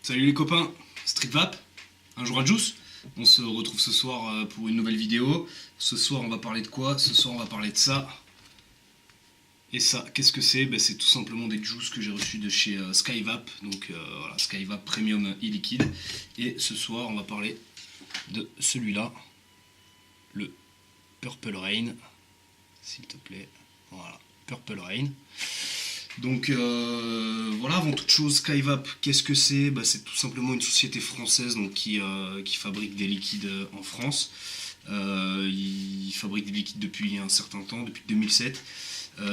Salut les copains, Street Vap, un jour un juice. On se retrouve ce soir pour une nouvelle vidéo. Ce soir on va parler de quoi? Ce soir on va parler de ça. Et ça, qu'est-ce que c'est? C'est tout simplement des juices que j'ai reçus de chez Skyvap. Donc voilà, Skyvap Premium e-liquide. Et ce soir on va parler de celui-là, le Purple Rain. S'il te plaît, voilà, Purple Rain. Donc voilà, avant toute chose, Skyvap, qu'est-ce que c'est? C'est tout simplement une société française donc, qui fabrique des liquides en France. Ils fabriquent des liquides depuis un certain temps, depuis 2007.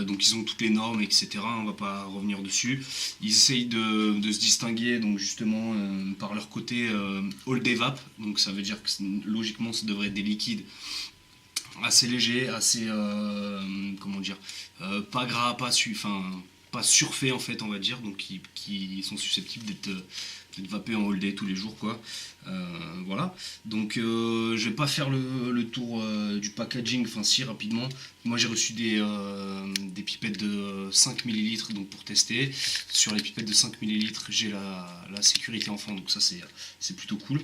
Donc ils ont toutes les normes, etc. On va pas revenir dessus. Ils essayent de se distinguer donc justement par leur côté all day vap. Donc ça veut dire que logiquement ça devrait être des liquides assez légers, assez comment dire, pas gras, pas surfait en fait on va dire, donc qui sont susceptibles d'être vapés en all day tous les jours quoi. Voilà, donc je vais pas faire le tour du packaging, enfin si rapidement. Moi j'ai reçu des pipettes de 5 ml donc pour tester. Sur les pipettes de 5 ml j'ai la sécurité enfant, donc ça c'est plutôt cool.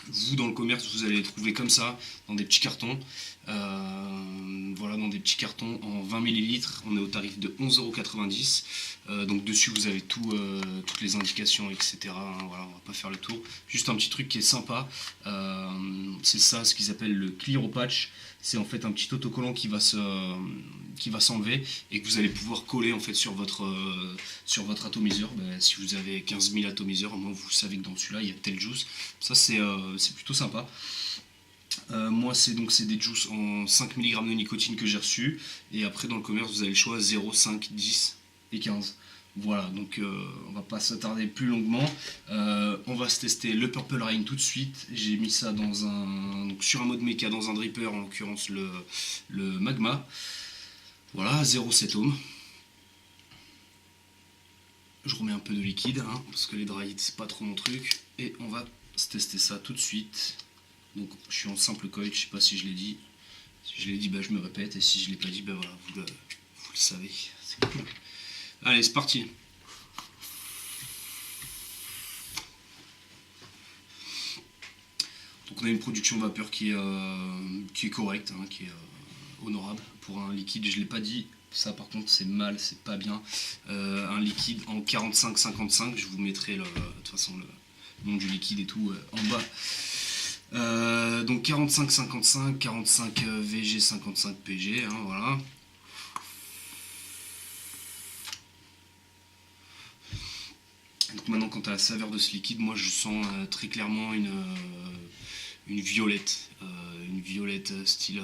Vous dans le commerce vous allez les trouver comme ça dans des petits cartons, voilà, dans des petits cartons en 20 ml. On est au tarif de 11,90 €. Donc dessus vous avez toutes les indications, etc. Voilà, on va pas faire le tour. Juste un petit truc qui est sympa, c'est ça, ce qu'ils appellent le Clear Patch. C'est en fait un petit autocollant qui va s'enlever et que vous allez pouvoir coller en fait sur votre atomiseur. Si vous avez 15 000 atomiseurs, vous savez que dans celui-là il y a tel juice. Ça c'est plutôt sympa. Moi c'est des juices en 5 mg de nicotine que j'ai reçu, et après dans le commerce vous avez le choix 0, 5, 10 et 15. Voilà, donc on va pas s'attarder plus longuement. On va se tester le Purple Rain tout de suite. J'ai mis ça sur un mode méca dans un dripper, en l'occurrence le Magma. Voilà, 0,7 ohm. Je remets un peu de liquide parce que les dry c'est pas trop mon truc, et on va se tester ça tout de suite. Donc je suis en simple coil, je sais pas si je l'ai dit. Si je l'ai dit, je me répète, et si je l'ai pas dit, voilà, vous le savez. C'est cool. Allez, c'est parti. Donc on a une production vapeur qui est correcte, qui est honorable pour un liquide. Je l'ai pas dit, ça par contre c'est mal, c'est pas bien. Un liquide en 45-55, je vous mettrai de toute façon le nom du liquide et tout en bas. Donc 45-55, 45 VG, 55 PG, voilà. Donc maintenant, quant à la saveur de ce liquide, moi je sens très clairement une violette, style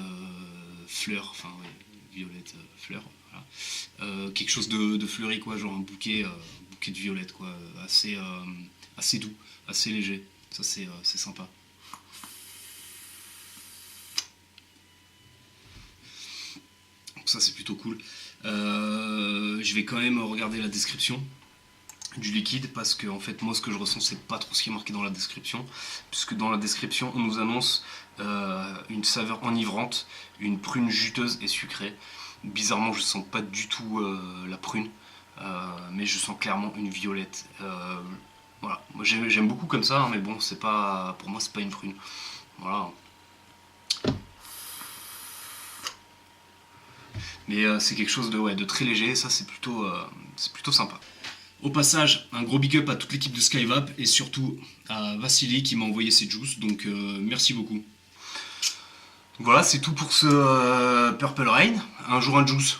fleur, enfin ouais, violette fleur, voilà. Quelque chose de fleuri quoi, genre un bouquet de violette quoi, assez doux, assez léger. Ça c'est sympa. Donc ça c'est plutôt cool. Je vais quand même regarder la description du liquide, parce que en fait moi ce que je ressens c'est pas trop ce qui est marqué dans la description, puisque dans la description on nous annonce une saveur enivrante, une prune juteuse et sucrée. Bizarrement je sens pas du tout la prune, mais je sens clairement une violette. Voilà, moi j'aime beaucoup comme ça, mais bon, c'est pas, pour moi c'est pas une prune. Voilà. Mais c'est quelque chose de très léger, ça c'est plutôt sympa. Au passage, un gros big up à toute l'équipe de Skyvap, et surtout à Vassili qui m'a envoyé ses juices, donc merci beaucoup. Voilà, c'est tout pour ce Purple Rain. Un jour un juice,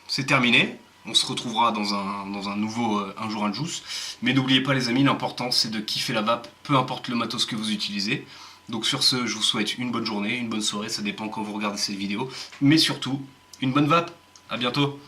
c'est terminé. On se retrouvera dans un nouveau un jour un juice. Mais n'oubliez pas les amis, l'important c'est de kiffer la vape, peu importe le matos que vous utilisez. Donc sur ce, je vous souhaite une bonne journée, une bonne soirée, ça dépend quand vous regardez cette vidéo. Mais surtout, une bonne vape, à bientôt.